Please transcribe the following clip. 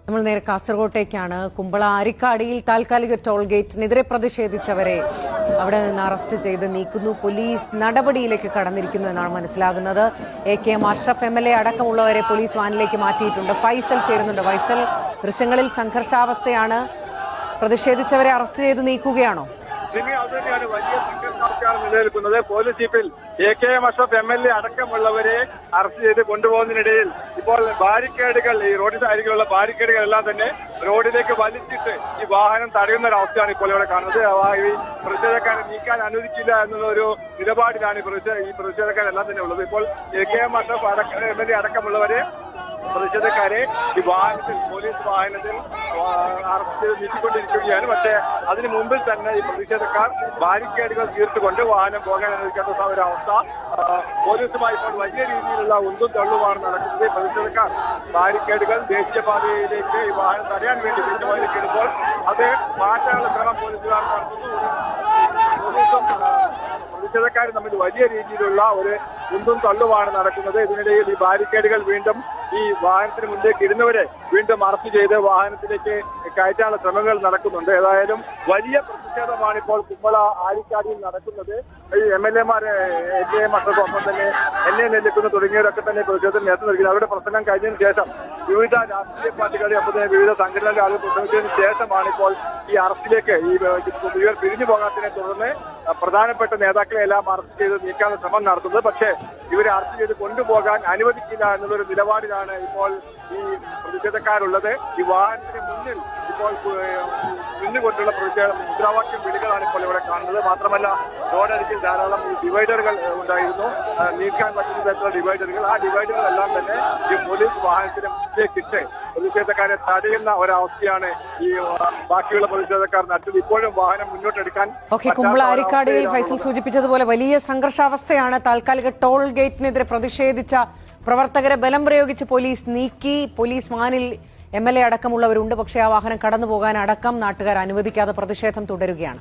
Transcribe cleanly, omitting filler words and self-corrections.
നമ്മൾ നേരെ കാസർഗോട്ടേക്കാണ്. കുമ്പള ആരിക്കാടിയിൽ താൽക്കാലിക ടോൾ ഗേറ്റിനെതിരെ പ്രതിഷേധിച്ചവരെ അവിടെ നിന്ന് അറസ്റ്റ് ചെയ്ത് നീക്കുന്നു. പോലീസ് നടപടിയിലേക്ക് കടന്നിരിക്കുന്നു എന്നാണ് മനസ്സിലാകുന്നത്. AK അഷ്റഫ് MLA അടക്കമുള്ളവരെ പോലീസ് വാനിലേക്ക് മാറ്റിയിട്ടുണ്ട്. ഫൈസൽ ചേരുന്നുണ്ട്. ഫൈസൽ, ദൃശ്യങ്ങളിൽ സംഘർഷാവസ്ഥയാണ്. പ്രതിഷേധിച്ചവരെ അറസ്റ്റ് ചെയ്ത് നീക്കുകയാണോ? അതുതന്നെയാണ് വലിയ സംഘർഷാവസ്ഥയാണ് നിലനിൽക്കുന്നത്. പോലീസ് ജീപ്പിൽ AK അഷ്റഫ് MLA അടക്കമുള്ളവരെ അറസ്റ്റ് ചെയ്ത് കൊണ്ടുപോകുന്നതിനിടയിൽ ഇപ്പോൾ ബാരിക്കേഡുകൾ, ഈ റോഡിന് അരികിലുള്ള ബാരിക്കേഡുകൾ എല്ലാം തന്നെ റോഡിലേക്ക് വലിച്ചിട്ട് ഈ വാഹനം തടയുന്ന ഒരു അവസ്ഥയാണ് ഇപ്പോൾ ഇവിടെ കാണുന്നത്. ഈ പ്രതിഷേധക്കാരെ നീക്കാൻ അനുവദിക്കില്ല എന്നുള്ള ഒരു നിലപാടിലാണ് ഈ പ്രതിഷേധക്കാരെല്ലാം തന്നെ ഉള്ളത്. ഇപ്പോൾ AK അഷ്റഫ് MLA അടക്കമുള്ളവരെ പ്രതിഷേധക്കാരെ ഈ വാഹനത്തിൽ, പോലീസ് വാഹനത്തിൽ അറസ്റ്റ് ചെയ്ത് നീക്കിക്കൊണ്ടിരിക്കുകയാണ്. പക്ഷേ അതിനു മുമ്പിൽ തന്നെ ഈ പ്രതിഷേധക്കാർ ബാരിക്കേഡുകൾ തീർത്തുകൊണ്ട് വാഹനം പോകാൻ അനുവദിക്കാത്ത ഒരു അവസ്ഥ. പോലീസുമായി ഇപ്പോൾ വലിയ രീതിയിലുള്ള ഉന്തും തള്ളുമാണ് നടക്കുന്നത്. പ്രതിഷേധക്കാർ ബാരിക്കേഡുകൾ ദേശീയപാതയിലേക്ക് ഈ വാഹനം തടയാൻ വേണ്ടി ദേശീയപാതയിലേക്ക് ഇടുമ്പോൾ അത് മാറ്റാനുള്ള ശ്രമം പോലീസുകാർ നടത്തുന്നു. പ്രതിഷേധക്കാർ തമ്മിൽ വലിയ രീതിയിലുള്ള ഒരു ഉന്തും തള്ളുമാണ് നടക്കുന്നത്. ഇതിനിടയിൽ ഈ ബാരിക്കേഡുകൾ വീണ്ടും ഈ വാഹനത്തിന് മുന്നിലേക്ക് ഇടുന്നവരെ വീണ്ടും അറസ്റ്റ് ചെയ്ത് വാഹനത്തിലേക്ക് കയറ്റാനുള്ള ശ്രമങ്ങൾ നടക്കുന്നുണ്ട്. ഏതായാലും വലിയ പ്രതിഷേധമാണ് ഇപ്പോൾ കുമ്പള ആരിക്കാടിയിൽ നടക്കുന്നത്. ഈ MLA-മാരെ AK അഷ്റഫൊപ്പം തന്നെ NA നെല്ലിക്കുന്ന് തുടങ്ങിയവരൊക്കെ തന്നെ പ്രതിഷേധത്തിന് നേതൃത്വം നൽകുന്നത്. അവരുടെ പ്രസംഗം കഴിഞ്ഞതിന് ശേഷം വിവിധ രാഷ്ട്രീയ പാർട്ടികളുടെ ഒപ്പം തന്നെ വിവിധ സംഘടനകളുടെ ആളുകൾ പ്രസംഗിച്ചതിന് ശേഷമാണ് ഇപ്പോൾ ഈ അറസ്റ്റിലേക്ക് ഇവർ പിരിഞ്ഞു പോകാത്തതിനെ തുടർന്ന് പ്രധാനപ്പെട്ട നേതാക്കളെ എല്ലാം അറസ്റ്റ് ചെയ്ത് നീക്കാനുള്ള ശ്രമം നടത്തുന്നത്. പക്ഷേ ഇവരെ അറസ്റ്റ് ചെയ്ത് കൊണ്ടുപോകാൻ അനുവദിക്കില്ല എന്നുള്ളൊരു നിലപാടിലാണ് ഇപ്പോൾ ഈ പ്രതിഷേധക്കാരുള്ളത്. ഈ വാഹനത്തിന് മുന്നിൽ ഇപ്പോൾ നിന്നുകൊണ്ടുള്ള മുദ്രാവാക്യം വിളികളാണ് ഇപ്പോൾ ഇവിടെ കാണുന്നത്. മാത്രമല്ല റോഡരികിൽ ധാരാളം ഡിവൈഡറുകൾ ഉണ്ടായിരുന്നു, നീക്കാൻ പറ്റുന്ന തരത്തിലുള്ള ഡിവൈഡറുകൾ. ആ ഡിവൈഡറുകളെല്ലാം തന്നെ ഈ പോലീസ് വാഹനത്തിന് മുന്നിലേക്കിട്ട് പ്രതിഷേധക്കാരെ തടയുന്ന ഒരവസ്ഥയാണ് ഈ ബാക്കിയുള്ള പ്രതിഷേധക്കാർ നടത്തുന്നത്. ഇപ്പോഴും വാഹനം മുന്നോട്ടെടുക്കാൻ കുമ്പള ആരിക്കാടിയിൽ ഫൈസൽ സൂചിപ്പിച്ചതുപോലെ വലിയ സംഘർഷാവസ്ഥയാണ്. താൽക്കാലിക ടോൾ ഗേറ്റിനെതിരെ പ്രതിഷേധിച്ച പ്രവർത്തകരെ ബലം പ്രയോഗിച്ച് പോലീസ് നീക്കി. പോലീസ് വാനിൽ MLA അടക്കമുള്ളവരുണ്ട്. പക്ഷേ ആ വാഹനം കടന്നുപോകാൻ അടക്കം നാട്ടുകാർ അനുവദിക്കാതെ പ്രതിഷേധം തുടരുകയാണ്.